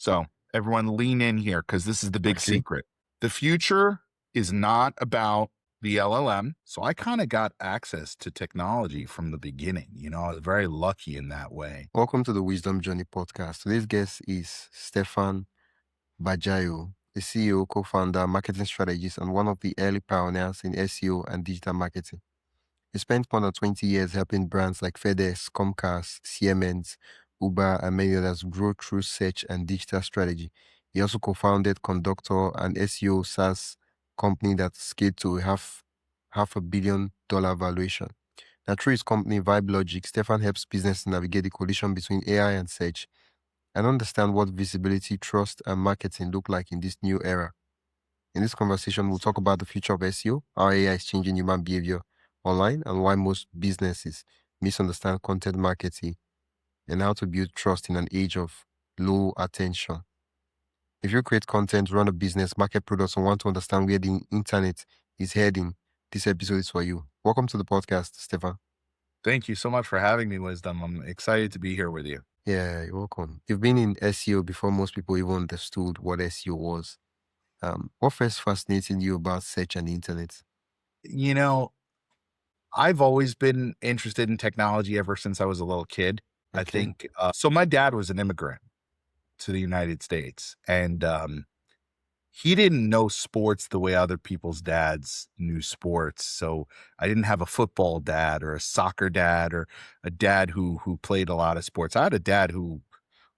So everyone lean in here because this is the big Okay. secret. The future is not about the LLM. So I kind of got access to technology from the beginning. I was very lucky in that way. Welcome to the Wisdom Journey podcast. Today's guest is Stefan Bajayo, the CEO, co-founder, marketing strategist, and one of the early pioneers in SEO and digital marketing. He spent more than 20 years helping brands like FedEx, Comcast, Siemens, Uber, and many others grow through search and digital strategy. He also co-founded Conductor, an SEO SaaS company that scaled to half a billion dollar valuation. Now, through his company, Vibe Logic, Stefan helps businesses navigate the collision between AI and search and understand what visibility, trust, and marketing look like in this new era. In this conversation, we'll talk about the future of SEO, how AI is changing human behavior online, and why most businesses misunderstand content marketing, and how to build trust in an age of low attention. If you create content, run a business, market products, and want to understand where the internet is heading, this episode is for you. Welcome to the podcast, Stefan. Thank you so much for having me, Wisdom. I'm excited to be here with you. Yeah, you're welcome. You've been in SEO before most people even understood what SEO was. What first fascinated you about search and the internet? You know, I've always been interested in technology ever since I was a little kid. I Okay. think so. My dad was an immigrant to the United States, and he didn't know sports the way other people's dads knew sports. So I didn't have a football dad or a soccer dad or a dad who played a lot of sports. I had a dad who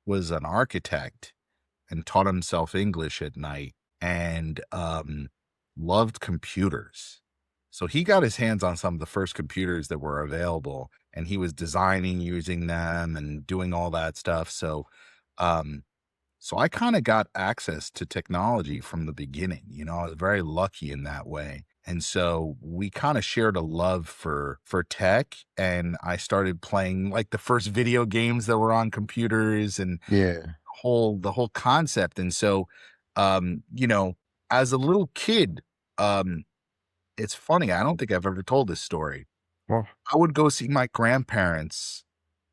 was an architect and taught himself English at night and loved computers. So he got his hands on some of the first computers that were available, and he was designing using them and doing all that stuff. Um, so I kind of got access to technology from the beginning. I was very lucky in that way. And so we kind of shared a love for tech, and I started playing like the first video games that were on computers and Yeah. the whole concept. And so you know, as a little kid, um it's funny, I don't think I've ever told this story. Well, I would go see my grandparents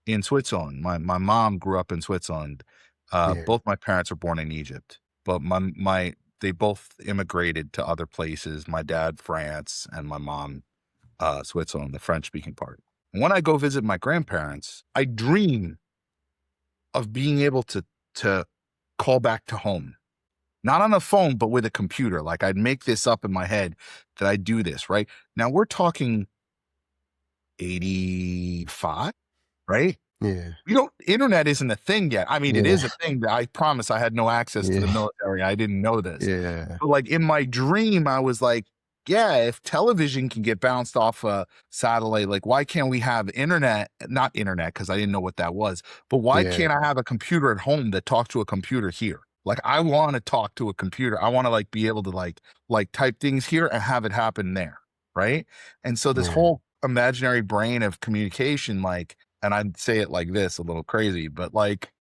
in Switzerland. My mom grew up in Switzerland. yeah. Both my parents were born in Egypt, but my they both immigrated to other places. My dad, France, and my mom, Switzerland, the French speaking part. When I go visit my grandparents, I dream of being able to call back to home. Not on a phone, but with a computer. Like I'd make this up in my head that I do this, right? Now we're talking 85, right? Yeah. Internet isn't a thing yet. I mean, it is Yeah. a thing that I promise I had no access to the Yeah. military. I didn't know this. Yeah. But like in my dream, I was like, yeah, if television can get bounced off a satellite, like why can't we have internet? Not internet, because I didn't know what that was, but why Yeah. can't I have a computer at home that talks to a computer here? Like I want to talk to a computer. I want to like be able to like type things here and have it happen there. Right. And so this Yeah. whole imaginary brain of communication, like, and I'd say it like this, a little crazy, but like,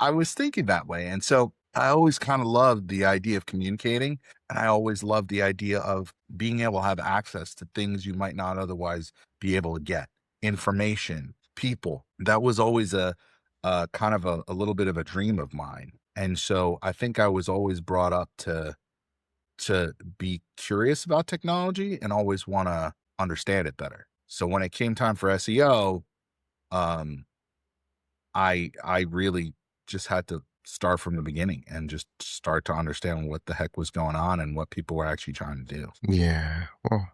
I was thinking that way. And so I always kind of loved the idea of communicating. And I always loved the idea of being able to have access to things you might not otherwise be able to get, information, people. That was always a kind of a little bit of a dream of mine. And so I think I was always brought up to be curious about technology and always want to understand it better. So when it came time for SEO, um, I really just had to start from the beginning and just start to understand what the heck was going on and what people were actually trying to do. Yeah. Well,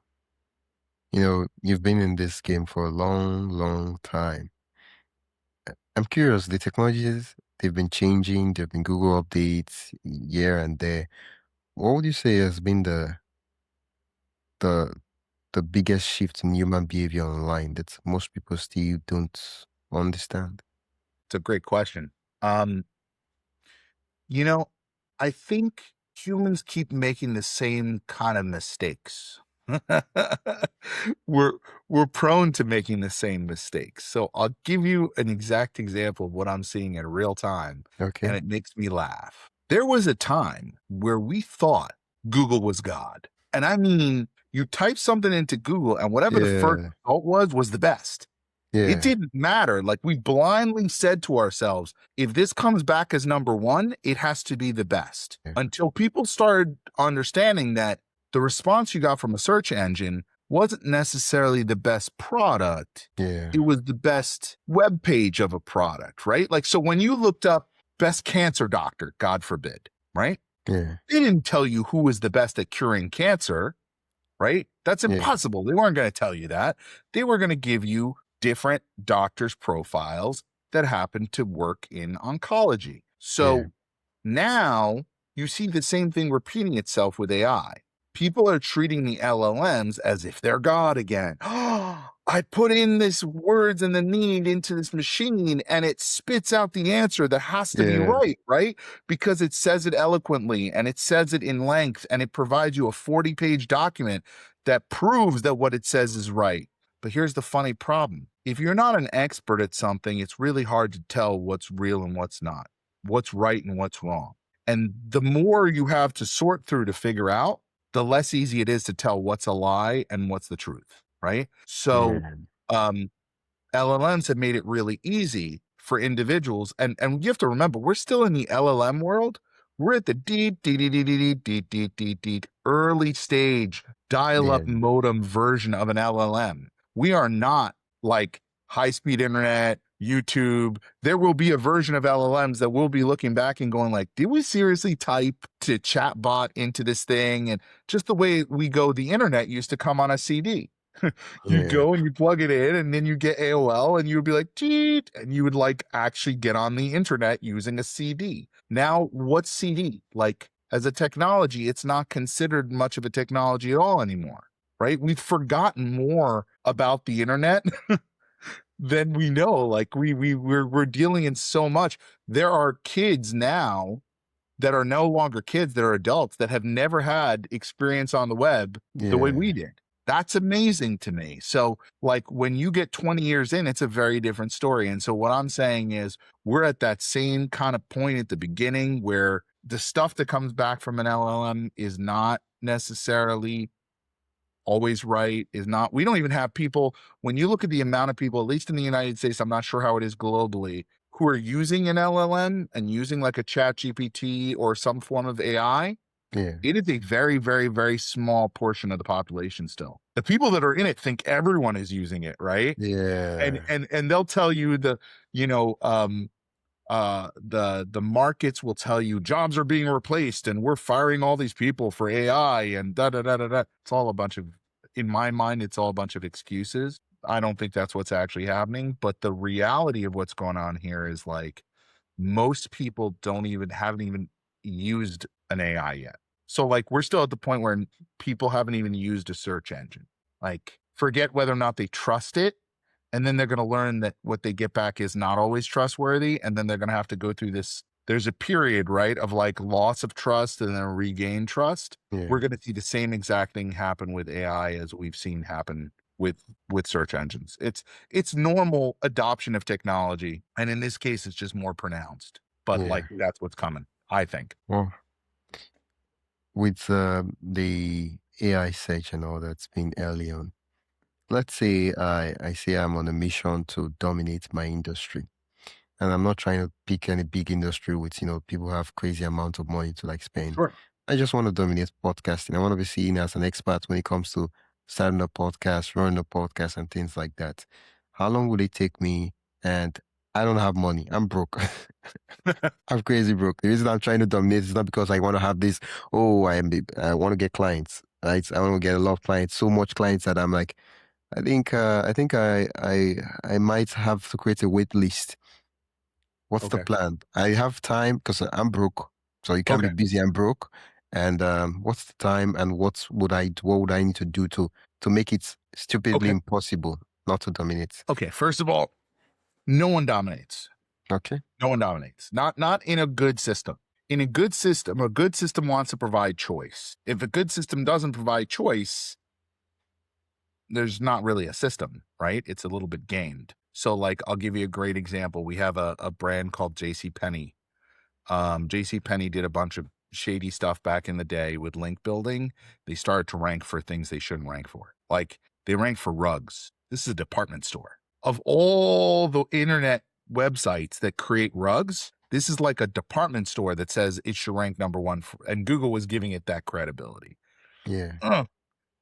you've been in this game for a long, long time. I'm curious, the technologies, they've been changing, there've been Google updates here and there. What would you say has been the the biggest shift in human behavior online that most people still don't understand? It's a great question. Um, you know, I think humans keep making the same kind of mistakes. we're we're prone to making the same mistakes. So I'll give you an exact example of what I'm seeing in real time, and Okay. it makes me laugh. There was a time where we thought Google was God. And I mean, you type something into Google and whatever the first Yeah. result was the best. It Yeah. didn't matter. Like, we blindly said to ourselves, if this comes back as number one, it has to be the best. Yeah. Until people started understanding that the response you got from a search engine wasn't necessarily the best product. Yeah. It was the best web page of a product, right? Like, so when you looked up best cancer doctor, God forbid, right? Yeah. They didn't tell you who was the best at curing cancer, right? That's Yeah. impossible. They weren't going to tell you that. They were going to give you different doctors' profiles that happen to work in oncology. Yeah. So now you see the same thing repeating itself with AI. People are treating the LLMs as if they're God again. I put in this words and the need into this machine and it spits out the answer that has to be Yeah. right? Because it says it eloquently and it says it in length and it provides you a 40-page document that proves that what it says is right. But here's the funny problem. If you're not an expert at something, it's really hard to tell what's real and what's not, what's right and what's wrong. And the more you have to sort through to figure out, the less easy it is to tell what's a lie and what's the truth, right? So LLMs have made it really easy for individuals. And you have to remember, we're still in the LLM world. We're at the early stage dial-up Yeah. modem version of an LLM. We are not like high-speed internet, YouTube. There will be a version of LLMs that we'll be looking back and going like, did we seriously type to chatbot into this thing? And just the way we go, the internet used to come on a CD. You'd Yeah. go and you plug it in and then you get AOL and you would be like, cheat, and you would like actually get on the internet using a CD. Now, what's CD? Like, as a technology, it's not considered much of a technology at all anymore, right? We've forgotten more about the internet than we know. Like, we're dealing in so much. There are kids now that are no longer kids, that are adults that have never had experience on the web the way Yeah. we did. That's amazing to me. So, like, when you get 20 years in, it's a very different story. And so what I'm saying is we're at that same kind of point at the beginning where the stuff that comes back from an LLM is not necessarily always right, is not. We don't even have people, when you look at the amount of people, at least in the United States, I'm not sure how it is globally, who are using an LLM and using like a chat GPT or some form of AI, Yeah. it is a very, very, very small portion of the population still. The people that are in it think everyone is using it, right? Yeah. And they'll tell you you know, the markets will tell you jobs are being replaced and we're firing all these people for AI and da da da da da. It's all a bunch of, in my mind, it's all a bunch of excuses. I don't think that's what's actually happening. But the reality of what's going on here is like most people haven't even used an AI yet. So like we're still at the point where people haven't even used a search engine. Like, forget whether or not they trust it. And then they're going to learn that what they get back is not always trustworthy. And then they're going to have to go through this. There's a period, right, of like loss of trust and then regain trust. Yeah. We're going to see the same exact thing happen with AI as we've seen happen with search engines. It's normal adoption of technology. And in this case, it's just more pronounced. But Yeah. like that's what's coming, I think. Well, with the AI search and all that's been early on, let's say I say I'm on a mission to dominate my industry. And I'm not trying to pick any big industry with, people have crazy amount of money to like spend. Sure. I just want to dominate podcasting. I want to be seen as an expert when it comes to starting a podcast, running a podcast, and things like that. How long will it take me? And I don't have money. I'm broke. I'm crazy broke. The reason I'm trying to dominate is not because I want to have this, I want to get clients, right? I want to get a lot of clients, so much clients that I'm like, I might have to create a wait list. What's the Okay. plan? I have time because I'm broke, so you can't be Okay. busy and broke. And what's the time? And what would I need to do to make it stupidly Okay. impossible not to dominate? Okay. First of all, no one dominates. Okay. No one dominates. Not in a good system. In a good system wants to provide choice. If a good system doesn't provide choice, there's not really a system, right? It's a little bit gamed. So like, I'll give you a great example. We have a brand called JCPenney. JCPenney did a bunch of shady stuff back in the day with link building. They started to rank for things they shouldn't rank for. Like, they rank for rugs. This is a department store. of all the internet websites that create rugs, this is like a department store that says it should rank number one, and Google was giving it that credibility. Yeah.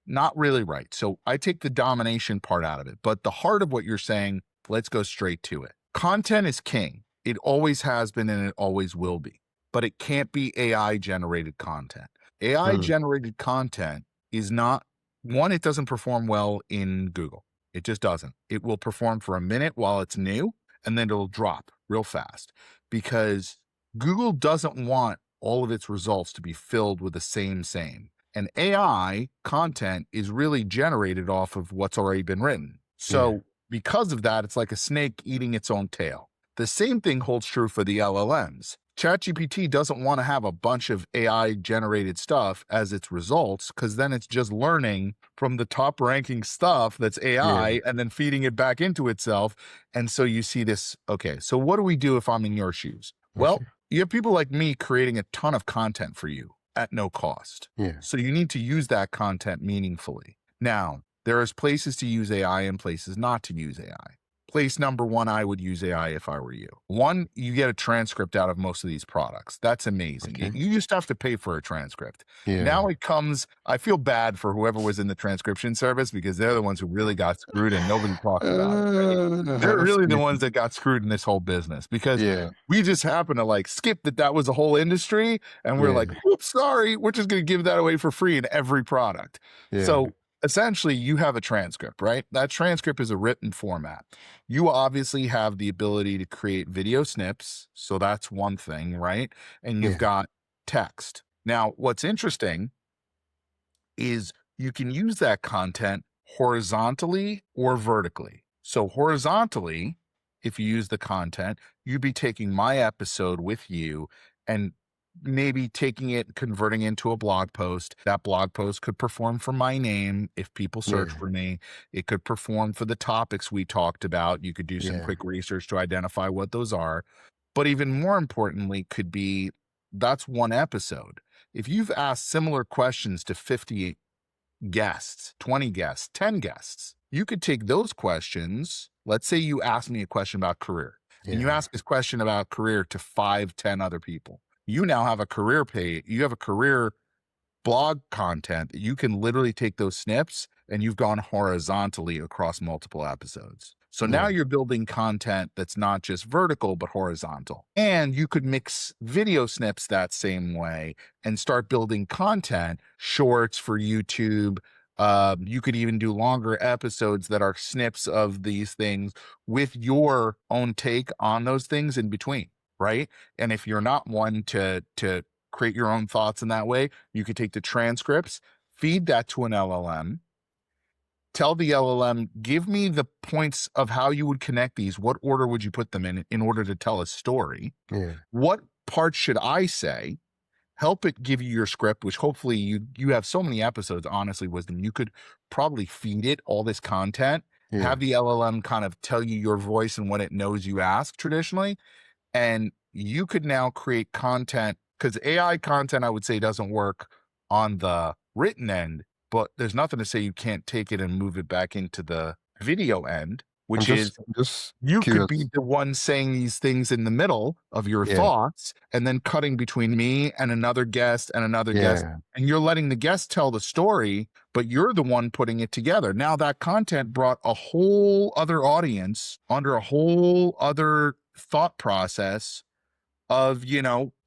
Not really right. So I take the domination part out of it. But the heart of what you're saying, let's go straight to it. Content is king. It always has been and it always will be. But it can't be AI generated content. AI generated content is not, one, it doesn't perform well in Google. It just doesn't. It will perform for a minute while it's new, and then it'll drop real fast because Google doesn't want all of its results to be filled with the same. And AI content is really generated off of what's already been written. So because of that, it's like a snake eating its own tail. The same thing holds true for the LLMs. ChatGPT doesn't want to have a bunch of AI generated stuff as its results, because then it's just learning from the top ranking stuff that's AI and then feeding it back into itself. And so you see this. Okay, so what do we do if I'm in your shoes? Well, you have people like me creating a ton of content for you at no cost. So you need to use that content meaningfully. Now, there is places to use AI and places not to use AI. Place number one, I would use AI if I were you. One, you get a transcript out of most of these products. That's amazing. You used to have to pay for a transcript. Now it comes, I feel bad for whoever was in the transcription service because they're the ones who really got screwed and nobody talks about it. Right? They're really the ones that got screwed in this whole business because we just happen to like skip that was a whole industry. And we're like, oops, sorry, we're just going to give that away for free in every product. So essentially you have a transcript, right? That transcript is a written format. You obviously have the ability to create video snips. So that's one thing, right? And you've got text. Now, what's interesting is you can use that content horizontally or vertically. So horizontally, if you use the content, you'd be taking my episode with you and maybe taking it, converting into a blog post. That blog post could perform for my name if people search for me. It could perform for the topics we talked about. You could do some quick research to identify what those are. But even more importantly, could be that's one episode. If you've asked similar questions to 50 guests, 20 guests, 10 guests, you could take those questions. Let's say you ask me a question about career and you ask this question about career to 5, 10 other people. You now have a career page. You have a career blog content that you can literally take those snips and you've gone horizontally across multiple episodes. So now you're building content that's not just vertical, but horizontal. And you could mix video snips that same way and start building content, shorts for YouTube. You could even do longer episodes that are snips of these things with your own take on those things in between, right? And if you're not one to create your own thoughts in that way, you could take the transcripts, feed that to an LLM, tell the LLM, give me the points of how you would connect these. What order would you put them in order to tell a story? What part should I say? Help it give you your script, which hopefully you have so many episodes, honestly, Wisdom, you could probably feed it all this content, have the LLM kind of tell you your voice and what it knows you ask traditionally. And you could now create content, because AI content, I would say, doesn't work on the written end, but there's nothing to say you can't take it and move it back into the video end, which is you could be the one saying these things in the middle of your thoughts and then cutting between me and another guest and another guest. And you're letting the guest tell the story, but you're the one putting it together. Now that content brought a whole other audience under a whole other thought process of,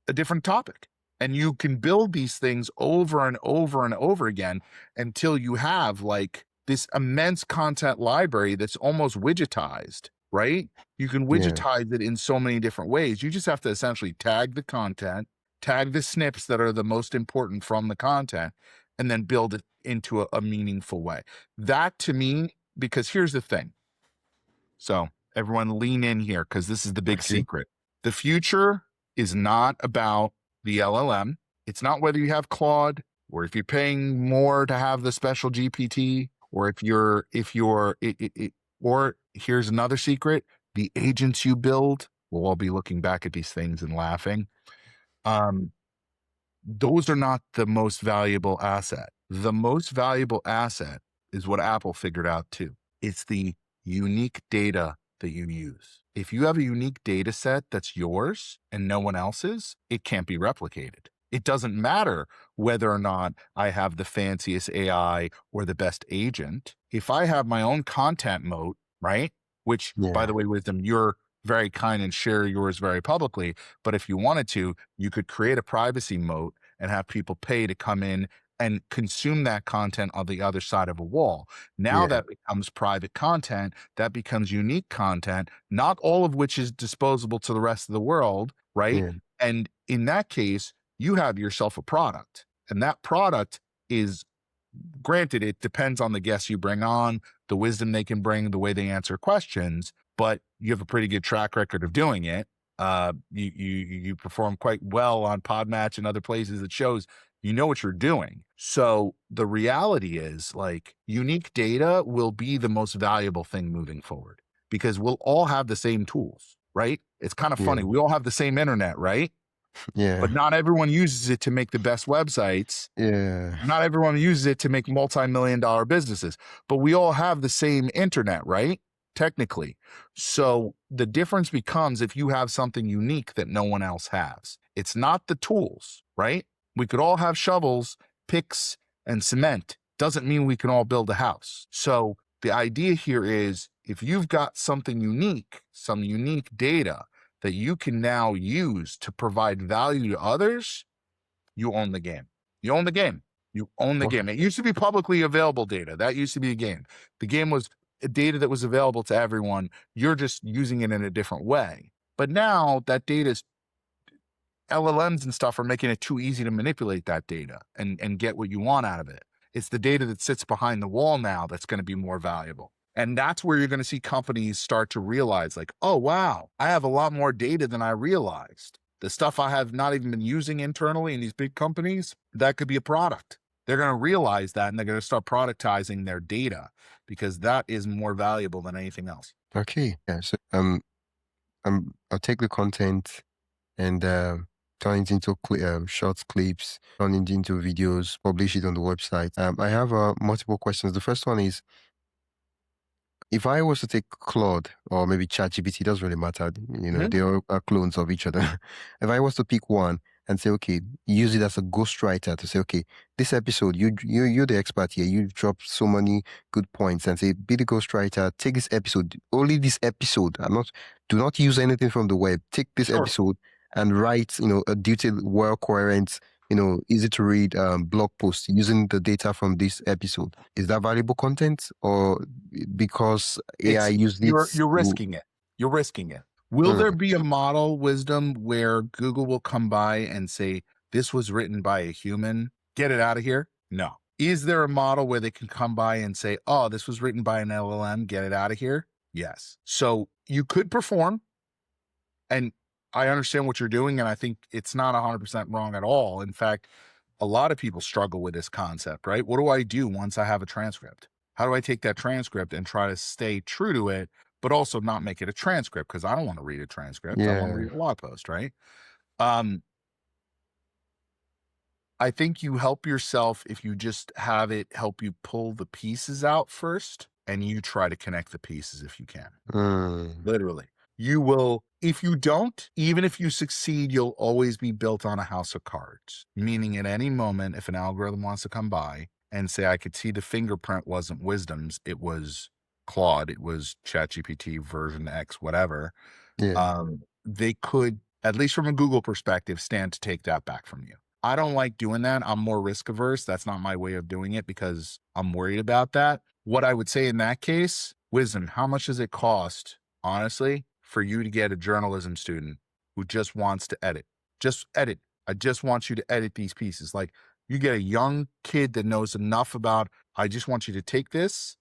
a different topic. And you can build these things over and over and over again until you have like this immense content library that's almost widgetized, right? You can widgetize it in so many different ways. You just have to essentially tag the content, tag the snips that are the most important from the content, and then build it into a meaningful way. That to me, because here's the thing. So everyone lean in here because this is the big secret. The future is not about the LLM. It's not whether you have Claude or if you're paying more to have the special GPT, or or here's another secret, the agents you build. We'll all be looking back at these things and laughing. Those are not the most valuable asset. The most valuable asset is what Apple figured out too. It's the unique data that you use. If you have a unique data set that's yours and no one else's, it can't be replicated. It doesn't matter whether or not I have the fanciest AI or the best agent. If I have my own content moat, right? Which, by Yeah. the way, Wisdom, you're very kind and share yours very publicly. But if you wanted to, you could create a privacy moat and have people pay to come in and consume that content on the other side of a wall. Now Yeah. that becomes private content, that becomes unique content, not all of which is disposable to the rest of the world, right? Yeah. And in that case, you have yourself a product, and that product is, granted, it depends on the guests you bring on, the wisdom they can bring, the way they answer questions, but you have a pretty good track record of doing it. You perform quite well on Podmatch and other places that shows you know what you're doing. So the reality is, like, unique data will be the most valuable thing moving forward because we'll all have the same tools, right? It's kind of Yeah. funny. We all have the same internet, right? Yeah. But not everyone uses it to make the best websites. Yeah. Not everyone uses it to make multi-million-dollar businesses, but we all have the same internet, right? Technically. So the difference becomes if you have something unique that no one else has. It's not the tools, right? We could all have shovels, picks, and cement. Doesn't mean we can all build a house. So the idea here is if you've got something unique, some unique data that you can now use to provide value to others, you own the game. You own the game. You own the Well, game. It used to be publicly available data. That used to be the game. The game was data that was available to everyone. You're just using it in a different way. But now that data is, LLMs and stuff are making it too easy to manipulate that data and get what you want out of it. It's the data that sits behind the wall now that's going to be more valuable. And that's where you're going to see companies start to realize, like, oh, wow, I have a lot more data than I realized. The stuff I have not even been using internally in these big companies, that could be a product. They're going to realize that and they're going to start productizing their data because that is more valuable than anything else. okay. Yeah. So I'll take the content and turn it into short clips, turn it into videos, publish it on the website. I have multiple questions. The first one is, if I was to take Claude or maybe ChatGPT, doesn't really matter. They all are clones of each other. If I was to pick one and say, okay, use it as a ghostwriter to say, okay, this episode, you're the expert here. You drop so many good points and say, be the ghostwriter. Take this episode, only this episode. Do not use anything from the web. Take this Sure. episode and write, a detailed, well coherent, easy to read blog post using the data from this episode. Is that valuable content, or because AI used it? You're risking it. You're risking it. Will there Mm, be a model, Wisdom, where Google will come by and say, this was written by a human, get it out of here? No. Is there a model where they can come by and say, oh, this was written by an LLM, get it out of here? Yes. So you could perform, and I understand what you're doing, and I think it's not 100% wrong at all. In fact, a lot of people struggle with this concept, right? What do I do once I have a transcript? How do I take that transcript and try to stay true to it, but also not make it a transcript? Because I don't want to read a transcript. I want to yeah. read a blog post, right? Um, I think you help yourself if you just have it help you pull the pieces out first and you try to connect the pieces if you can. Mm, Literally. You will, if you don't, even if you succeed, you'll always be built on a house of cards. Meaning at any moment, if an algorithm wants to come by and say, I could see the fingerprint wasn't Wisdom's, it was Claude, it was ChatGPT version X, whatever, yeah. they could, at least from a Google perspective, stand to take that back from you. I don't like doing that. I'm more risk averse. That's not my way of doing it because I'm worried about that. What I would say in that case, Wisdom, how much does it cost, honestly, for you to get a journalism student who just wants to edit? Just edit. I just want you to edit these pieces. Like, you get a young kid that knows enough about, I just want you to take this.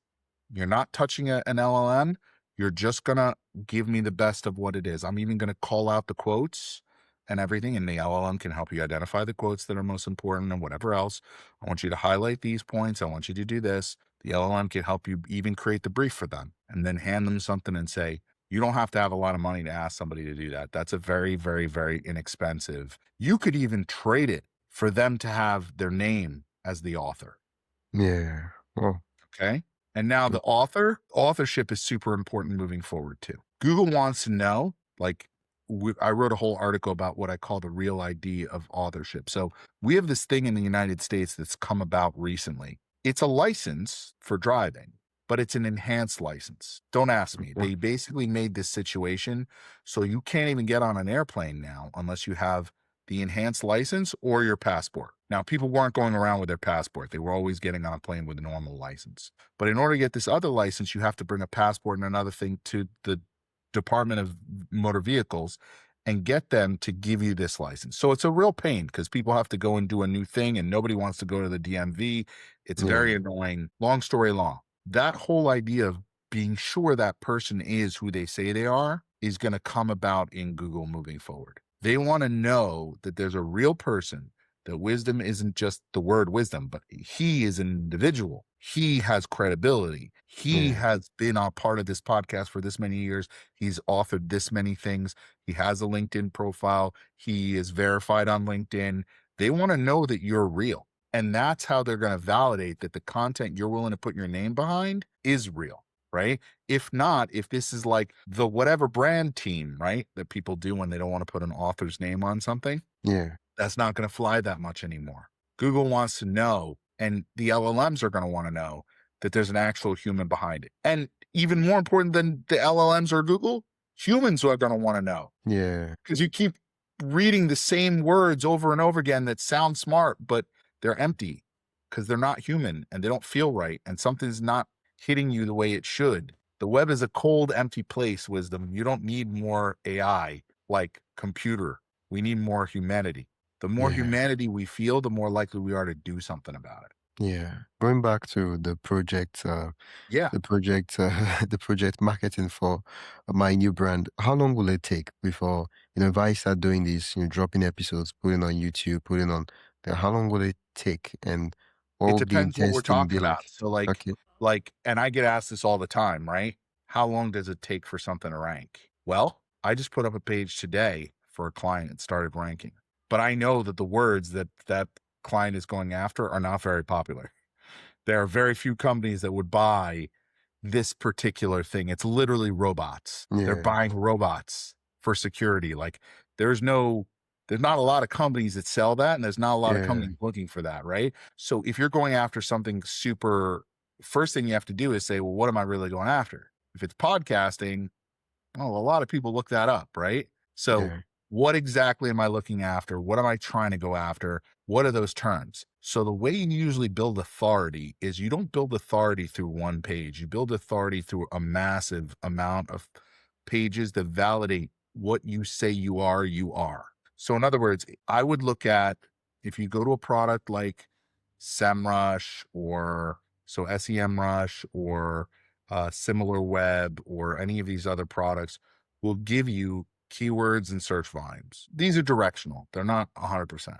You're not touching an LLM. You're just going to give me the best of what it is. I'm even going to call out the quotes and everything, and the LLM can help you identify the quotes that are most important and whatever else. I want you to highlight these points. I want you to do this. The LLM can help you even create the brief for them and then hand them something and say, you don't have to have a lot of money to ask somebody to do that. That's a very, very, very inexpensive. You could even trade it for them to have their name as the author. Yeah. Well, Okay. And now the authorship is super important moving forward too. Google wants to know, like, I wrote a whole article about what I call the real ID of authorship. So we have this thing in the United States that's come about recently. It's a license for driving, but it's an enhanced license. Don't ask me. Okay. They basically made this situation so you can't even get on an airplane now unless you have the enhanced license or your passport. Now, people weren't going around with their passport. They were always getting on a plane with a normal license. But in order to get this other license, you have to bring a passport and another thing to the Department of Motor Vehicles and get them to give you this license. So it's a real pain because people have to go and do a new thing and nobody wants to go to the DMV. It's very Yeah. annoying. Long story long, that whole idea of being sure that person is who they say they are is going to come about in Google moving forward. They want to know that there's a real person, that wisdom isn't just the word wisdom, but he is an individual. He has credibility. He Yeah. has been a part of this podcast for this many years. He's authored this many things. He has a LinkedIn profile. He is verified on LinkedIn. They want to know that you're real. And that's how they're going to validate that the content you're willing to put your name behind is real, right? If not, if this is like the whatever brand team, right, that people do when they don't want to put an author's name on something, Yeah. that's not going to fly that much anymore. Google wants to know, and the LLMs are going to want to know that there's an actual human behind it. And even more important than the LLMs or Google, humans are going to want to know Yeah. because you keep reading the same words over and over again that sound smart, but they're empty because they're not human and they don't feel right. And something's not hitting you the way it should. The web is a cold, empty place, wisdom. You don't need more AI like computer. We need more humanity. The more Yeah. humanity we feel, the more likely we are to do something about it. Yeah. Going back to the project, Yeah. the project marketing for my new brand. How long will it take before, if I start doing this, dropping episodes, putting on YouTube, putting on, then how long will it take, and what It will the depends what we're intensity talking be about. like? So Okay. and I get asked this all the time, right? How long does it take for something to rank? Well, I just put up a page today for a client and started ranking. But I know that the words that that client is going after are not very popular. There are very few companies that would buy this particular thing. It's literally robots. They're Yeah. buying robots for security. Like there's not a lot of companies that sell that, and there's not a lot of Yeah. companies looking for that, right? So if you're going after something super, first thing you have to do is say, well, what am I really going after? If it's podcasting, well, a lot of people look that up, right? So Yeah. what exactly am I looking after? What am I trying to go after? What are those terms? So the way you usually build authority is you don't build authority through one page. You build authority through a massive amount of pages that validate what you say you are, you are. So in other words, I would look at, if you go to a product like SEMrush or so SEMrush or Similar Web or any of these other products will give you keywords and search volumes. These are directional. They're not 100%.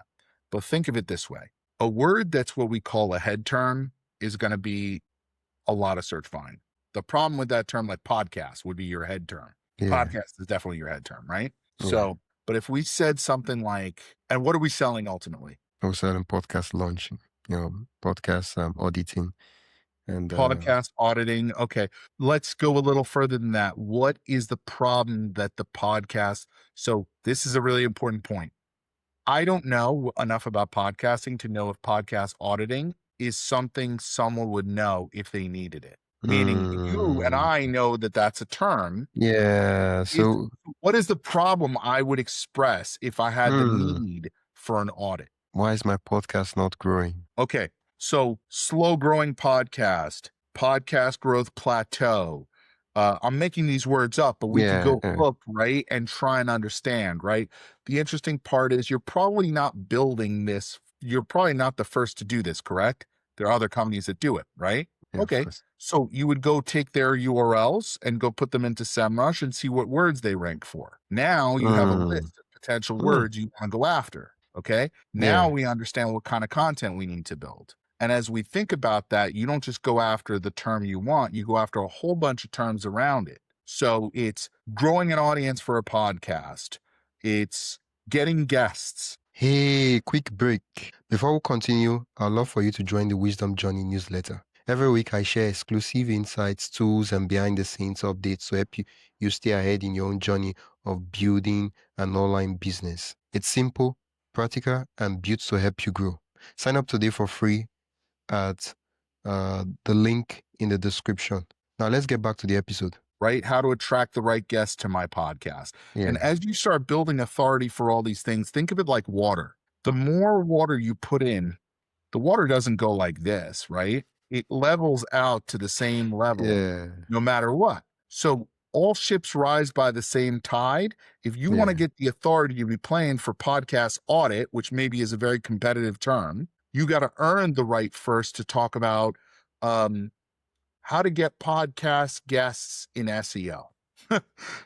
But think of it this way. A word that's what we call a head term is going to be a lot of search volume. The problem with that term, like podcast, would be your head term. Yeah. Podcast is definitely your head term, right? Yeah. So, but if we said something like, and what are we selling ultimately? Also, podcast launching, podcast auditing, and Podcast auditing. Okay. Let's go a little further than that. What is the problem that the podcast? So this is a really important point. I don't know enough about podcasting to know if podcast auditing is something someone would know if they needed it. Meaning you and mm, I know that that's a term. yeah. It's, So, what is the problem I would express if I had the hmm, need for an audit? why is my podcast not growing? Okay. So slow growing podcast growth plateau. I'm making these words up, but we could Yeah. go look, right, and try and understand, right? The interesting part is you're probably not building this. You're probably not the first to do this, correct? There are other companies that do it, right? Yeah, of Okay. course. So you would go take their URLs and go put them into SEMrush and see what words they rank for. Now you have a Mm, list of potential mm, words you want to go after. Okay. Now yeah. we understand what kind of content we need to build. And as we think about that, you don't just go after the term you want, you go after a whole bunch of terms around it. So it's growing an audience for a podcast, it's getting guests. Hey, quick break. Before we continue, I'd love for you to join the Wisdom Journey newsletter. Every week, I share exclusive insights, tools, and behind-the-scenes updates to help you stay ahead in your own journey of building an online business. It's simple, practical, and built to help you grow. Sign up today for free at the link in the description. Now, let's get back to the episode. Right? How to attract the right guests to my podcast. And Yeah, as you start building authority for all these things, think of it like water. The more water you put in, the water doesn't go like this, right? It levels out to the same level yeah, no matter what. So all ships rise by the same tide. If you want yeah, to get the authority to be playing for podcast audit, which maybe is a very competitive term, you got to earn the right first to talk about how to get podcast guests in SEO.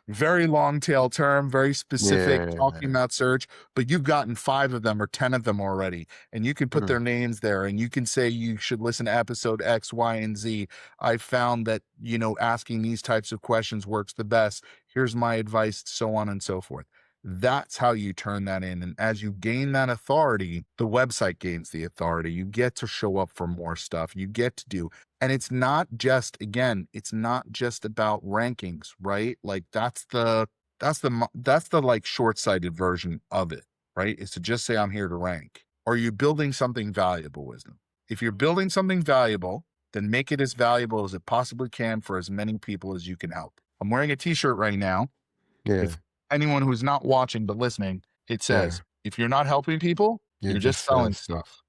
Very long tail term, very specific, talking yeah. about search, but you've gotten 5 of them or 10 of them already, and you can put their Mm, names there and you can say you should listen to episode X, Y, and Z. I found that, asking these types of questions works the best. Here's my advice, so on and so forth. That's how you turn that in. And as you gain that authority, the website gains the authority. You get to show up for more stuff. You get to do. And it's not just, again, it's not just about rankings, right? Like that's the like short-sighted version of it, right? Is to just say I'm here to rank. Are you building something valuable, Wisdom? If you're building something valuable, then make it as valuable as it possibly can for as many people as you can help. I'm wearing a t-shirt right now. yeah, If anyone who's not watching but listening, it yeah. says, if you're not helping people, You you're just just sell selling stuff. stuff.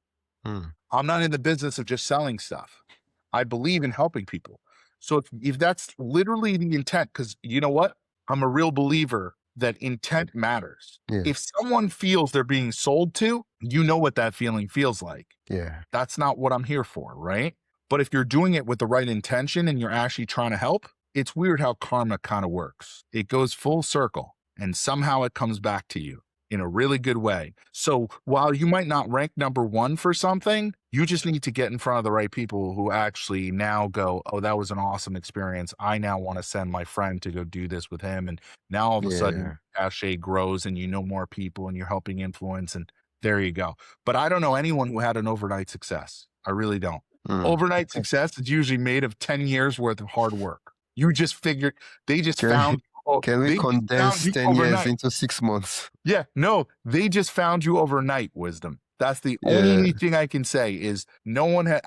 Mm, I'm not in the business of just selling stuff. I believe in helping people. So if that's literally the intent, because you know what? I'm a real believer that intent matters. yeah, If someone feels they're being sold to, you know what that feeling feels like. yeah, That's not what I'm here for, right? But if you're doing it with the right intention and you're actually trying to help, it's weird how karma kind of works. It goes full circle and somehow it comes back to you in a really good way. So while you might not rank number 1 for something, you just need to get in front of the right people who actually now go, oh, that was an awesome experience. I now want to send my friend to go do this with him. And now all of a sudden, yeah. cachet grows and you know more people and you're helping influence. And there you go. But I don't know anyone who had an overnight success. I really don't. Mm. Overnight success is usually made of 10 years worth of hard work. You just figured they just Can, found, oh, can we they just found condense you 10 years overnight. into 6 months? Yeah, no, they just found you overnight, Wisdom. That's the Yeah, only thing I can say is no one had.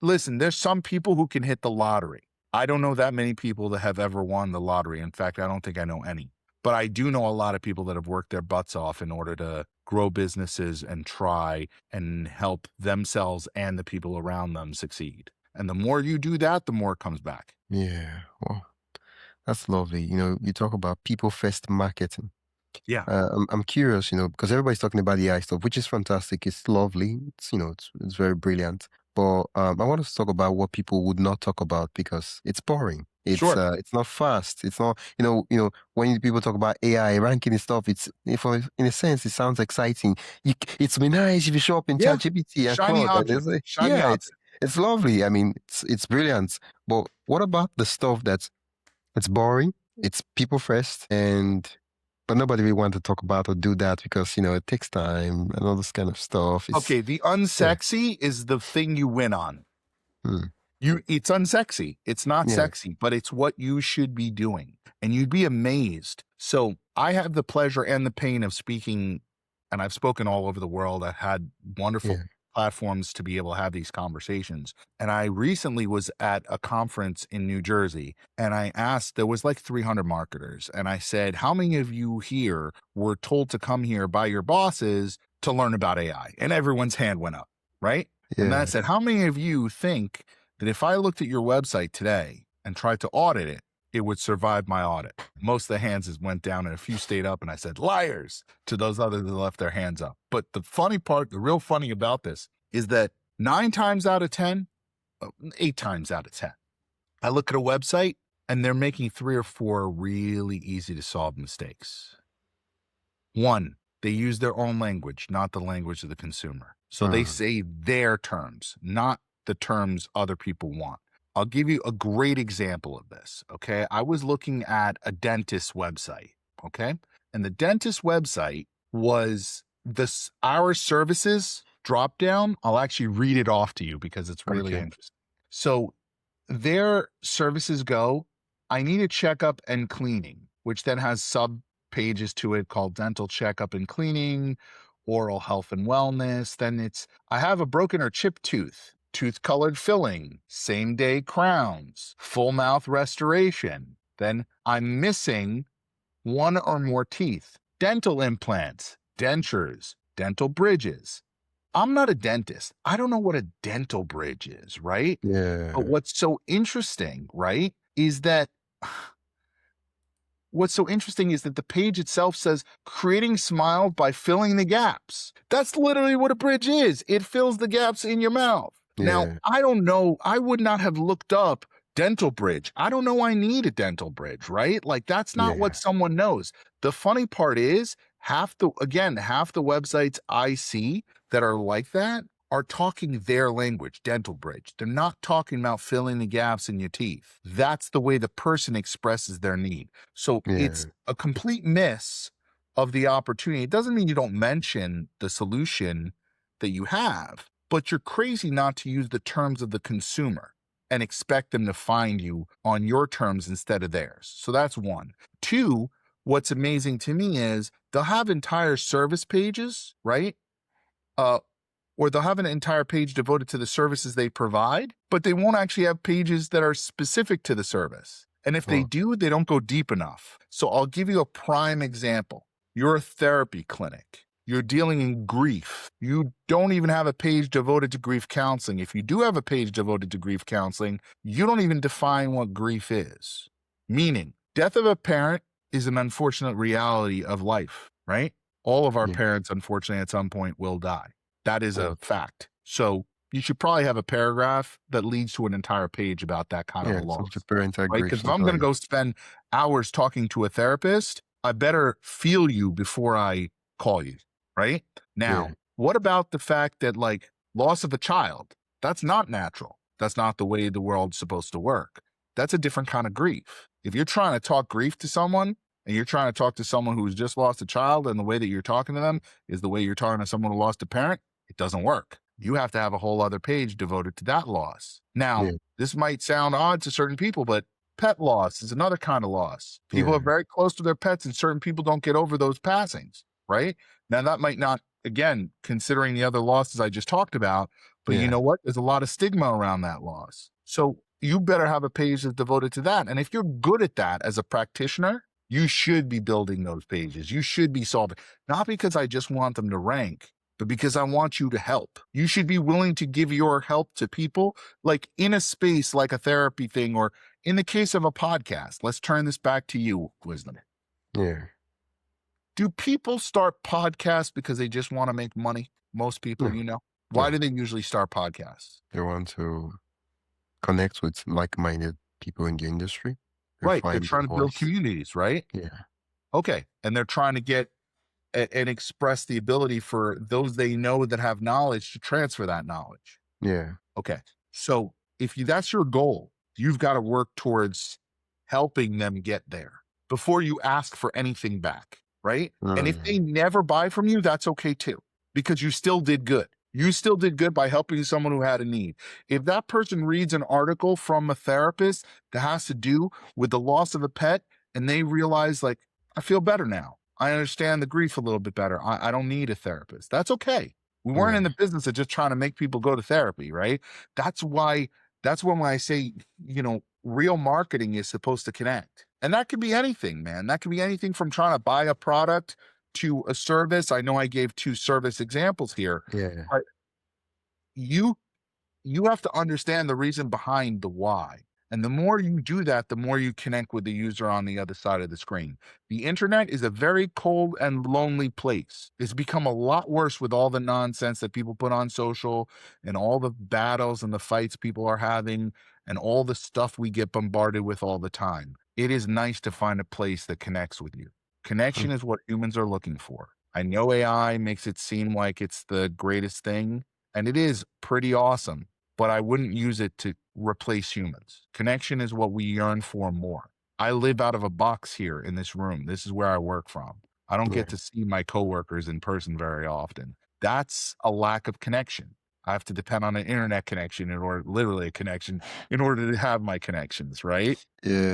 Listen, there's some people who can hit the lottery. I don't know that many people that have ever won the lottery. In fact, I don't think I know any. But I do know a lot of people that have worked their butts off in order to grow businesses and try and help themselves and the people around them succeed. And the more you do that, the more it comes back. yeah. Well, that's lovely. You talk about people first marketing. Yeah, I'm curious, because everybody's talking about the AI stuff, which is fantastic. It's lovely. It's very brilliant. But I want us to talk about what people would not talk about because it's boring. sure. It's not fast. It's not, when people talk about AI ranking and stuff, in a sense, it sounds exciting. It's been nice if you show up in Yeah, ChatGPT and shiny Claude, and object, shiny yeah, object. it's lovely. I mean, it's brilliant. But what about the stuff it's boring? It's people first but nobody really wants to talk about or do that because, it takes time and all this kind of stuff. Okay, the Yeah, unsexy is the thing you win on. mm, It's unsexy. It's not yeah, sexy, but it's what you should be doing. And you'd be amazed. So I have the pleasure and the pain of speaking, and I've spoken all over the world. I've had wonderful yeah, platforms to be able to have these conversations. And I recently was at a conference in New Jersey and I asked, there was like 300 marketers. And I said, how many of you here were told to come here by your bosses to learn about AI? And everyone's hand went up, right? And then I yeah, said, how many of you think that if I looked at your website today and tried to audit it, it would survive my audit? Most of the hands went down and a few stayed up. And I said, liars to those others that left their hands up. But the funny part, the real funny about this is that 9 times out of 10, 8 times out of 10, I look at a website and they're making 3 or 4 really easy to solve mistakes. 1, they use their own language, not the language of the consumer. So they mm, say their terms, not the terms other people want. I'll give you a great example of this. Okay. I was looking at a dentist website. Okay. And the dentist website was our services drop down. I'll actually read it off to you because it's really okay, interesting. So their services go, I need a checkup and cleaning, which then has sub pages to it called dental checkup and cleaning, oral health and wellness. Then it's, I have a broken or chipped tooth, tooth colored filling, same day crowns, full mouth restoration. Then I'm missing one or more teeth, dental implants, dentures, dental bridges. I'm not a dentist. I don't know what a dental bridge is, right? But Yeah. what's so interesting, right, is that the page itself says creating smiles by filling the gaps. That's literally what a bridge is. It fills the gaps in your mouth. Now, Yeah. I don't know. I would not have looked up dental bridge. I don't know I need a dental bridge, right? Like that's not what Yeah. someone knows. The funny part is half the websites I see that are like that are talking their language, dental bridge. They're not talking about filling the gaps in your teeth. That's the way the person expresses their need. So it's Yeah. a complete miss of the opportunity. It doesn't mean you don't mention the solution that you have, but you're crazy not to use the terms of the consumer and expect them to find you on your terms instead of theirs. So that's one. Two, what's amazing to me is they'll have entire service pages, right? Uh, or they'll have an entire page devoted to the services they provide, but they won't actually have pages that are specific to the service. And if they Oh, do, they don't go deep enough. So I'll give you a prime example. You're a therapy clinic. You're dealing in grief. You don't even have a page devoted to grief counseling. If you do have a page devoted to grief counseling, you don't even define what grief is. Meaning, death of a parent is an unfortunate reality of life, right? All of our yeah. parents, unfortunately, at some point will die. That is Yeah. a fact. So you should probably have a paragraph that leads to an entire page about that kind of a Yeah. Some loss, parental right? grief Because if I'm going to sometimes. go spend hours talking to a therapist, I better feel you before I call you, right? Yeah. Now, what about the fact that like loss of a child? That's not natural. That's not the way the world's supposed to work. That's a different kind of grief. If you're trying to talk grief to someone and you're trying to talk to someone who's just lost a child and the way that you're talking to them is the way you're talking to someone who lost a parent, it doesn't work. You have to have a whole other page devoted to that loss. Now, Yeah. this might sound odd to certain people, but pet loss is another kind of loss. People are Yeah. very close to their pets, and certain people don't get over those passings, right? Now, that might not, again, considering the other losses I just talked about, but you Yeah. know what? There's a lot of stigma around that loss. So you better have a page that's devoted to that. And if you're good at that as a practitioner, you should be building those pages. You should be solving, not because I just want them to rank, but because I want you to help. You should be willing to give your help to people, like in a space like a therapy thing, or in the case of a podcast. Let's turn this back to you, Wisdom. Yeah. Do people start podcasts because they just want to make money? Most people, No. Why No. do they usually start podcasts? They want to connect with like-minded people in the industry. They Right. They're find their trying to build voice. communities, right? Yeah. Okay. And they're trying to get and express the ability for those they know that have knowledge to transfer that knowledge. Yeah. Okay. So if that's your goal, you've got to work towards helping them get there before you ask for anything back. Right. And if they Mm. never buy from you, that's okay too, because you still did good. You still did good by helping someone who had a need. If that person reads an article from a therapist that has to do with the loss of a pet and they realize, like, I feel better now. I understand the grief a little bit better. I don't need a therapist. That's okay. We weren't Yeah. in the business of just trying to make people go to therapy, right? That's why, that's when I say, real marketing is supposed to connect. And that could be anything, man. That could be anything from trying to buy a product to a service. I know I gave two service examples here, Yeah. but you you have to understand the reason behind the why. And the more you do that, the more you connect with the user on the other side of the screen. The internet is a very cold and lonely place. It's become a lot worse with all the nonsense that people put on social and all the battles and the fights people are having and all the stuff we get bombarded with all the time. It is nice to find a place that connects with you. Connection Mm. is what humans are looking for. I know AI makes it seem like it's the greatest thing, and it is pretty awesome, but I wouldn't use it to replace humans. Connection is what we yearn for more. I live out of a box here in this room. This is where I work from. I don't Yeah. get to see my coworkers in person very often. That's a lack of connection. I have to depend on an internet connection literally a connection in order to have my connections, right?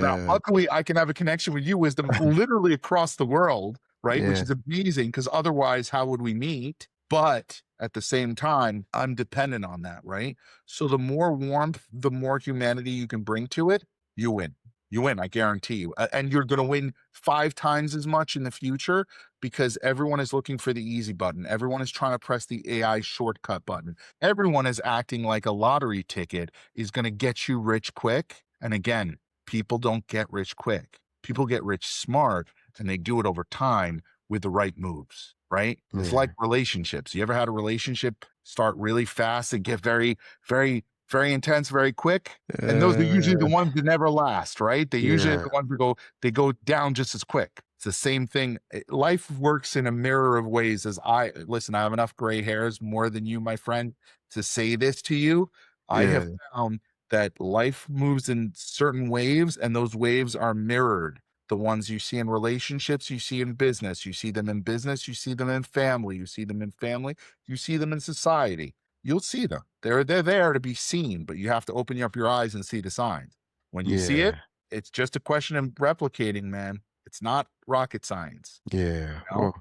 Now, Yeah. luckily, I can have a connection with you, Wisdom, literally across the world, right? Which Yeah. is amazing because otherwise, how would we meet? But at the same time, I'm dependent on that, right? So the more warmth, the more humanity you can bring to it, you win. You win, I guarantee you. And you're going to win 5 times as much in the future because everyone is looking for the easy button. Everyone is trying to press the AI shortcut button. Everyone is acting like a lottery ticket is going to get you rich quick. And again, people don't get rich quick. People get rich smart and they do it over time with the right moves, right? It's like Yeah. relationships. You ever had a relationship start really fast and get very, very, very intense, very quick? And those are usually the Uh, ones that never last, right? They usually are yeah. the ones that they go down just as quick. It's the same thing. Life works in a mirror of ways as listen, I have enough gray hairs more than you, my friend, to say this to you. I have Yeah. found that life moves in certain waves and those waves are mirrored. The ones you see in relationships, you see in business, you see them in business, you see them in family, you see them in family, you see them in society. You'll see them. They're there to be seen, but you have to open up your eyes and see the signs. When you see it, Yeah. it's just a question of replicating, man. It's not rocket science, Yeah. you know? Oh.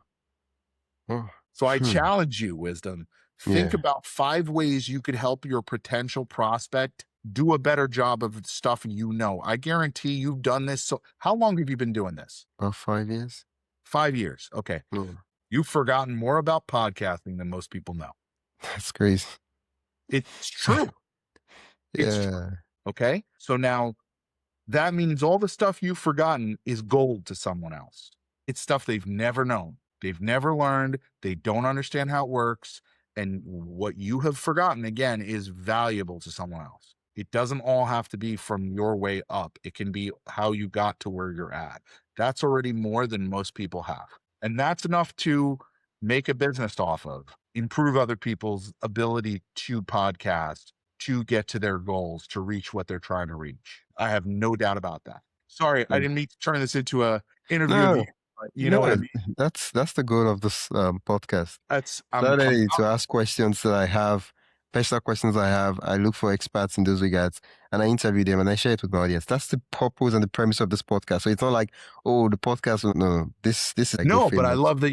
Oh. So I Hmm. challenge you, Wisdom. Think Yeah. about 5 ways you could help your potential prospect do a better job of stuff you know. I guarantee you've done this. So how long have you been doing this? About 5 years. 5 years. Okay. Yeah. You've forgotten more about podcasting than most people know. That's crazy. It's true. It's true. Yeah. Okay. So now that means all the stuff you've forgotten is gold to someone else. It's stuff they've never known. They've never learned. They don't understand how it works. And what you have forgotten, again, is valuable to someone else. It doesn't all have to be from your way up. It can be how you got to where you're at. That's already more than most people have. And that's enough to make a business off of, improve other people's ability to podcast, to get to their goals, to reach what they're trying to reach. I have no doubt about that. Sorry, I didn't mean to turn this into a interview of No, you, but you know what I no, mean? that's the goal of this podcast. That's Not I'm only to ask questions that I have, personal questions I have, I look for experts in those regards and I interview them and I share it with my audience. That's the purpose and the premise of this podcast. So it's not like, oh, the podcast. No, this is like the no, but famous. I love that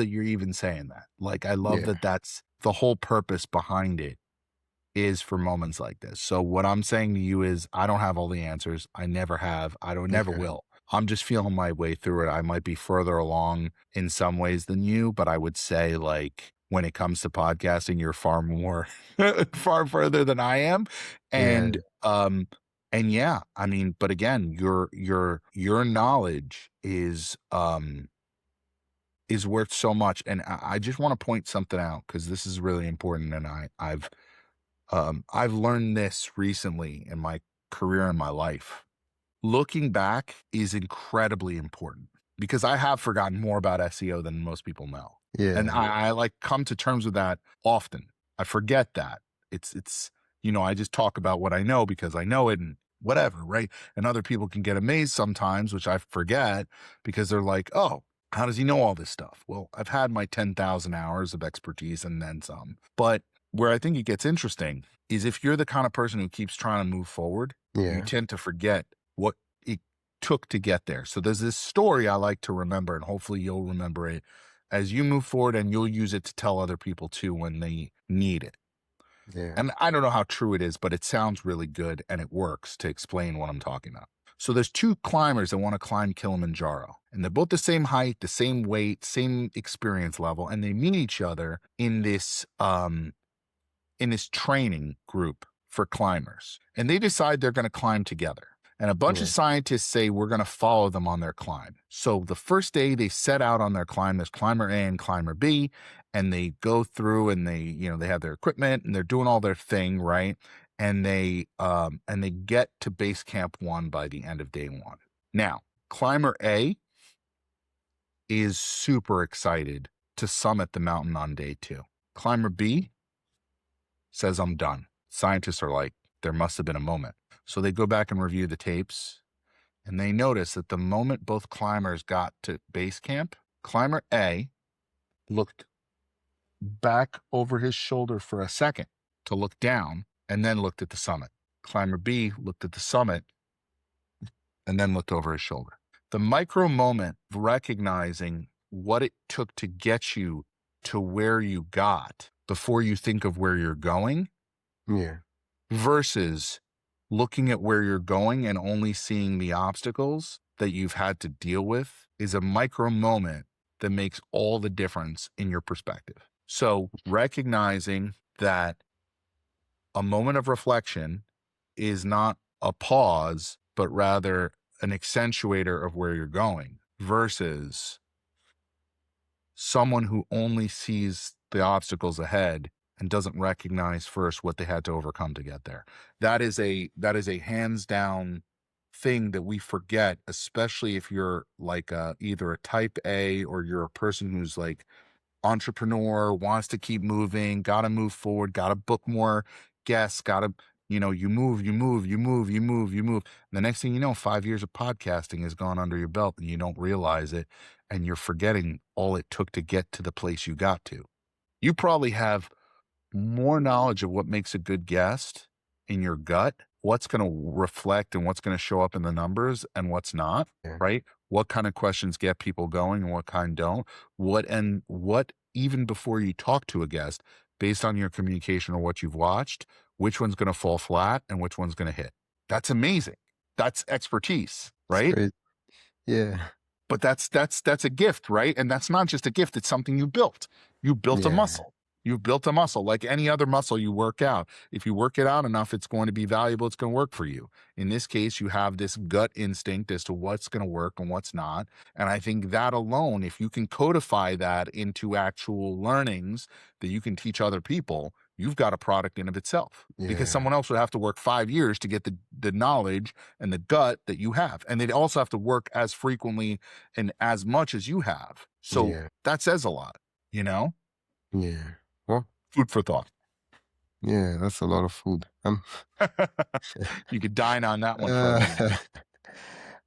you're even saying that. Like I love Yeah, that that's the whole purpose behind it is for moments like this. So what I'm saying to you is I don't have all the answers. I never have. I don't never yeah, will. I'm just feeling my way through it. I might be further along in some ways than you, but I would say like when it comes to podcasting, you're far more far further than I am. yeah, And yeah, I mean, but again, your knowledge is worth so much. And I just want to point something out because this is really important. And I've learned this recently in my career and my life. Looking back is incredibly important because I have forgotten more about SEO than most people know. And yeah, I like come to terms with that often. I forget that. I just talk about what I know because I know it and whatever, right? And other people can get amazed sometimes, which I forget because they're like, oh, how does he know all this stuff? Well, I've had my 10,000 hours of expertise and then some. But where I think it gets interesting is if you're the kind of person who keeps trying to move forward, you yeah, tend to forget what it took to get there. So there's this story I like to remember, and hopefully you'll remember it as you move forward and you'll use it to tell other people too when they need it. yeah, And I don't know how true it is, but it sounds really good and it works to explain what I'm talking about. So there's 2 climbers that want to climb Kilimanjaro, and they're both the same height, the same weight, same experience level, and they meet each other in this training group for climbers. And they decide they're going to climb together. And a bunch of yeah, scientists say we're going to follow them on their climb. So the first day they set out on their climb, there's climber A and climber B, and they go through and they have their equipment and they're doing all their thing, right? And they get to base camp 1 by the end of day 1. Now, climber A is super excited to summit the mountain on day 2. Climber B says, I'm done. Scientists are like, there must have been a moment. So they go back and review the tapes and they notice that the moment both climbers got to base camp, climber A looked back over his shoulder for a second to look down and then looked at the summit. Climber B looked at the summit and then looked over his shoulder. The micro moment of recognizing what it took to get you to where you got before you think of where you're going Yeah. versus looking at where you're going and only seeing the obstacles that you've had to deal with is a micro moment that makes all the difference in your perspective. So recognizing that a moment of reflection is not a pause, but rather an accentuator of where you're going versus someone who only sees the obstacles ahead and doesn't recognize first what they had to overcome to get there. That is a hands down thing that we forget, especially if you're like either a type A or you're a person who's like entrepreneur, wants to keep moving, got to move forward, got to book more guests, got to, you move. And the next thing you know, 5 years of podcasting has gone under your belt and you don't realize it. And you're forgetting all it took to get to the place you got to. You probably have more knowledge of what makes a good guest in your gut, what's going to reflect and what's going to show up in the numbers and what's not, Yeah. right? What kind of questions get people going and what kind don't? What even before you talk to a guest, based on your communication or what you've watched, which one's going to fall flat and which one's going to hit? That's amazing. That's expertise, It's right? great. Yeah. But that's a gift, right? And that's not just a gift, it's something you built. You built a Yeah. muscle. You've built a muscle like any other muscle you work out. If you work it out enough, it's going to be valuable. It's going to work for you. In this case, you have this gut instinct as to what's going to work and what's not. And I think that alone, if you can codify that into actual learnings that you can teach other people, you've got a product in of itself. Because Yeah. someone else would have to work 5 years to get the knowledge and the gut that you have. And they'd also have to work as frequently and as much as you have. So Yeah. that says a lot, you know? Yeah. Well, Food for thought. yeah, that's a lot of food. You could dine on that one for a little bit.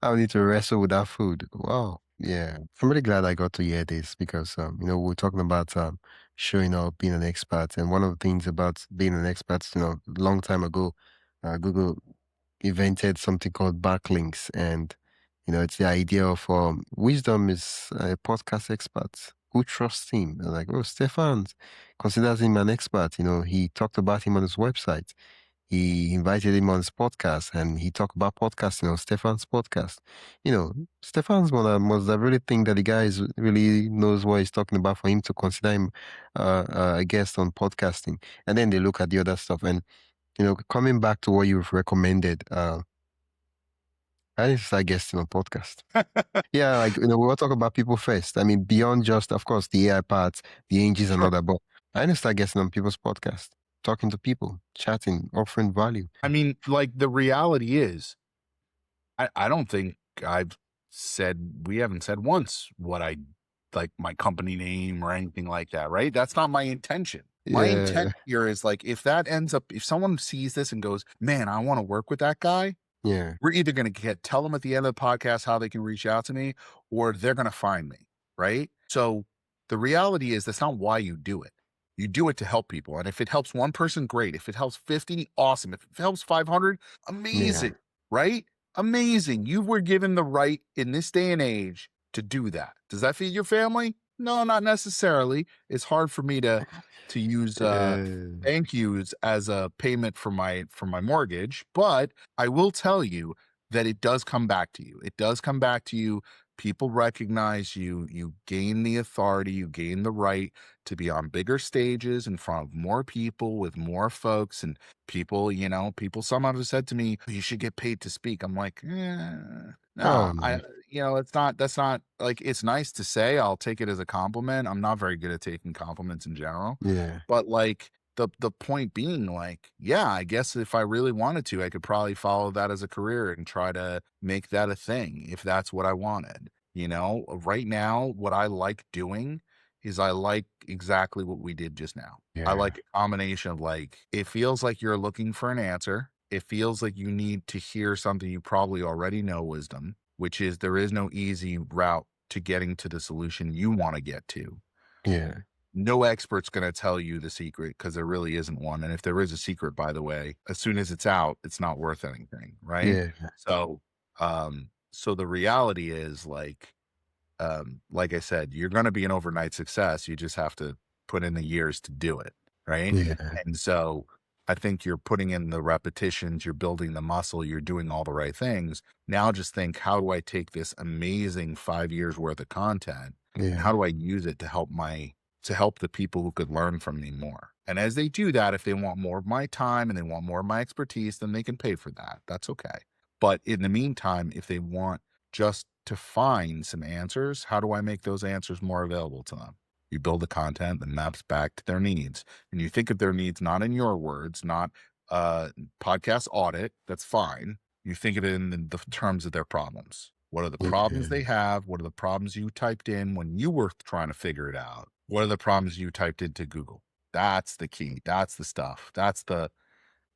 I need to wrestle with that food. Wow. Yeah. I'm really glad I got to hear this because, we're talking about showing up, being an expert. And one of the things about being an expert, a long time ago, Google invented something called backlinks. And, it's the idea of wisdom is a podcast expert. Who trusts him? They're like, oh, Stefan considers him an expert. He talked about him on his website. He invited him on his podcast and he talked about podcasting on Stefan's podcast. Stefan's must have really think that the guy really knows what he's talking about for him to consider him a guest on podcasting. And then they look at the other stuff. And, coming back to what you've recommended, I need to start guesting on podcast. Yeah, like, we'll talk about people first. I mean, beyond just, of course, the AI parts, the engines and all that, but I need to start guesting on people's podcast, talking to people, chatting, offering value. I mean, like the reality is, I don't think we haven't said once what I like my company name or anything like that, right? That's not my intention. My Yeah, intent here is like, if someone sees this and goes, man, I want to work with that guy, yeah, we're either going to tell them at the end of the podcast how they can reach out to me, or they're going to find me. Right. So the reality is that's not why you do it. You do it to help people. And if it helps one person, great. If it helps 50, awesome. If it helps 500, yeah, amazing. Right. Amazing. You were given the right in this day and age to do that. Does that feed your family? No, not necessarily. It's hard for me to use thank yous as a payment for my mortgage, but I will tell you that it does come back to you. It does come back to you. People recognize you. You gain the authority. You gain the right to be on bigger stages in front of more people with more folks and people. People. Someone have said to me, "You should get paid to speak." I'm like, Oh no, no, it's not. That's not like it's nice to say. I'll take it as a compliment. I'm not very good at taking compliments in general, yeah, but like the point being, like, yeah, I guess if I really wanted to, I could probably follow that as a career and try to make that a thing if that's what I wanted. Right now, what I like doing is I like exactly what we did just now. I yeah, like a combination of like, it feels like you're looking for an answer. It feels like you need to hear something you probably already know, wisdom, which is there is no easy route to getting to the solution you want to get to. yeah, no expert's going to tell you the secret because there really isn't one. And if there is a secret, by the way, as soon as it's out, it's not worth anything. Right. Yeah. So, so the reality is like I said, you're going to be an overnight success. You just have to put in the years to do it. Right. Yeah. And so I think you're putting in the repetitions, you're building the muscle, you're doing all the right things. Now just think, how do I take this amazing 5 years worth of content and Yeah. how do I use it to help the people who could learn from me more? And as they do that, if they want more of my time and they want more of my expertise, then they can pay for that. That's okay. But in the meantime, if they want just to find some answers, how do I make those answers more available to them? You build the content that maps back to their needs, and you think of their needs not in your words, not podcast audit. That's fine. You think of it in the terms of their problems. What are the problems they Yeah. have? What are the problems you typed in when you were trying to figure it out? What are the problems you typed into Google? That's the key. That's the stuff. That's the,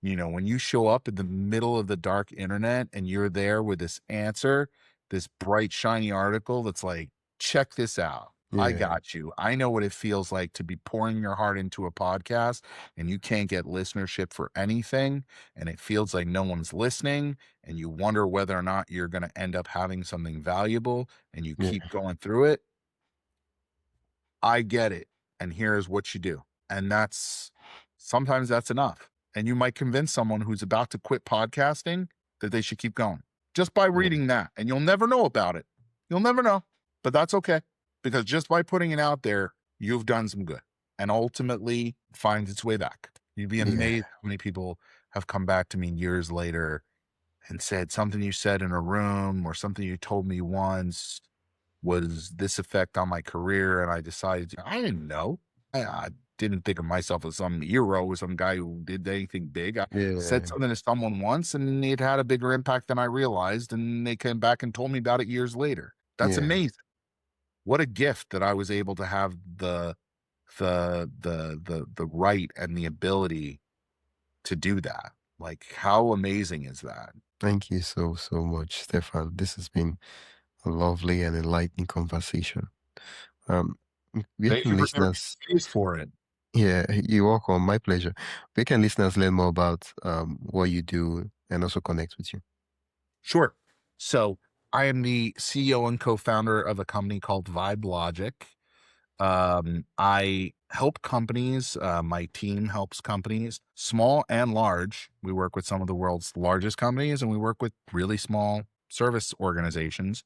when you show up in the middle of the dark internet and you're there with this answer, this bright, shiny article that's like, check this out. I Yeah. got you. I know what it feels like to be pouring your heart into a podcast and you can't get listenership for anything. And it feels like no one's listening. And you wonder whether or not you're going to end up having something valuable and you Yeah. keep going through it. I get it. And here's what you do. And sometimes that's enough. And you might convince someone who's about to quit podcasting that they should keep going just by Yeah. reading that. And you'll never know about it. You'll never know, but that's okay. Because just by putting it out there, you've done some good and ultimately finds its way back. You'd be Yeah. amazed how many people have come back to me years later and said something you said in a room or something you told me once was this effect on my career. And I decided, I didn't know. I didn't think of myself as some hero or some guy who did anything big. I said Yeah. something to someone once and it had a bigger impact than I realized. And they came back and told me about it years later. That's Yeah. amazing. What a gift that I was able to have the right and the ability to do that. Like, how amazing is that? Thank you so, so much, Stefan. This has been a lovely and enlightening conversation. Um, where Thank can you for giving me listeners, the space for it. yeah, you're welcome. My pleasure. Where can listeners learn more about what you do and also connect with you? Sure. So I am the CEO and co-founder of a company called Vibe Logic. I help companies. My team helps companies, small and large. We work with some of the world's largest companies, and we work with really small service organizations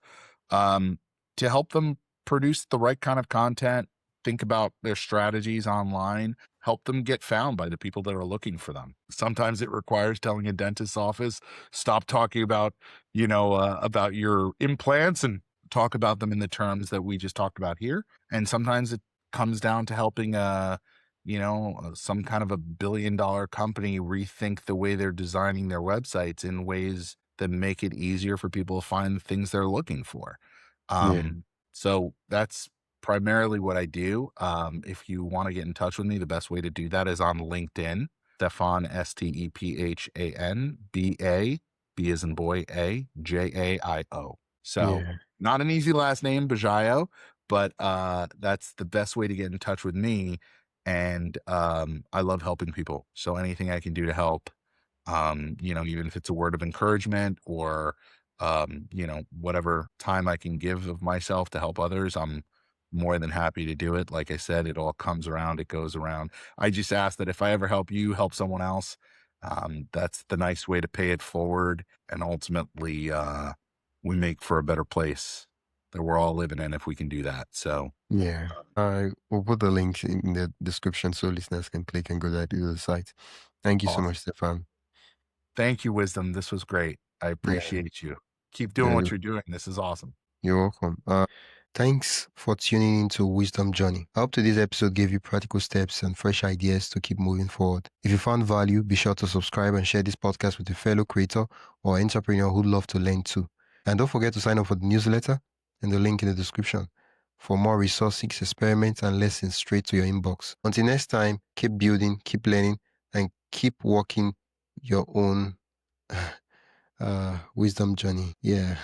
um, to help them produce the right kind of content, think about their strategies online, help them get found by the people that are looking for them. Sometimes it requires telling a dentist's office, stop talking about your implants and talk about them in the terms that we just talked about here. And sometimes it comes down to helping some kind of $1 billion company rethink the way they're designing their websites in ways that make it easier for people to find the things they're looking for. Yeah. So that's primarily what I do. If you want to get in touch with me, the best way to do that is on LinkedIn. Stefan, Stephan, B as in boy, Jaio. So Yeah. not an easy last name, Bajaio, but that's the best way to get in touch with me. And I love helping people. So anything I can do to help, even if it's a word of encouragement or whatever time I can give of myself to help others, I'm more than happy to do it. Like I said, it all comes around, it goes around. I just ask that if I ever help you help someone else, that's the nice way to pay it forward. And ultimately, we make for a better place that we're all living in if we can do that. So Yeah. I will put the link in the description so listeners can click and go there to the site. Thank you so awesome. much, Stefan. Thank you, Wisdom. This was great. I Yeah. appreciate you. Keep doing Yeah. what you're doing. This is awesome. You're welcome. Thanks for tuning into Wisdom Journey. I hope today's episode gave you practical steps and fresh ideas to keep moving forward. If you found value, be sure to subscribe and share this podcast with a fellow creator or entrepreneur who'd love to learn too. And don't forget to sign up for the newsletter and the link in the description for more resources, experiments, and lessons straight to your inbox. Until next time, keep building, keep learning, and keep walking your own wisdom journey. Yeah.